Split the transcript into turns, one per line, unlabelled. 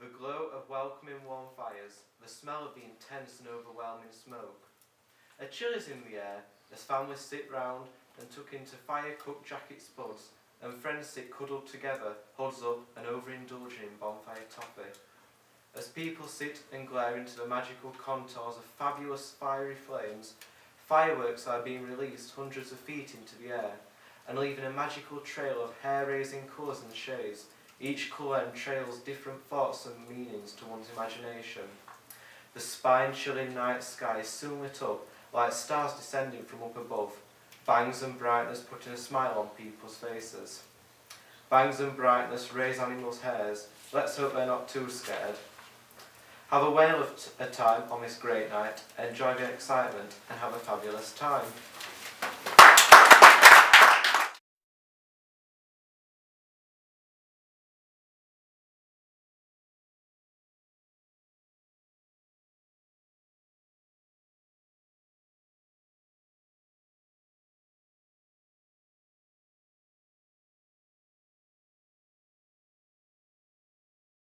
The glow of welcoming warm fires, the smell of the intense and overwhelming smoke. A chill is in the air as families sit round and tuck into fire-cooked jacket spuds, and friends sit cuddled together, huddled up and overindulging in bonfire toffee. As people sit and glare into the magical contours of fabulous fiery flames, fireworks are being released hundreds of feet into the air, and leaving a magical trail of hair-raising colours and shades. Each colour entrails different thoughts and meanings to one's imagination. The spine-chilling night sky is soon lit up like stars descending from up above, bangs and brightness putting a smile on people's faces. Bangs and brightness raise animals' hairs. Let's hope they're not too scared. Have a whale of a time on this great night, enjoy the excitement and have a fabulous time.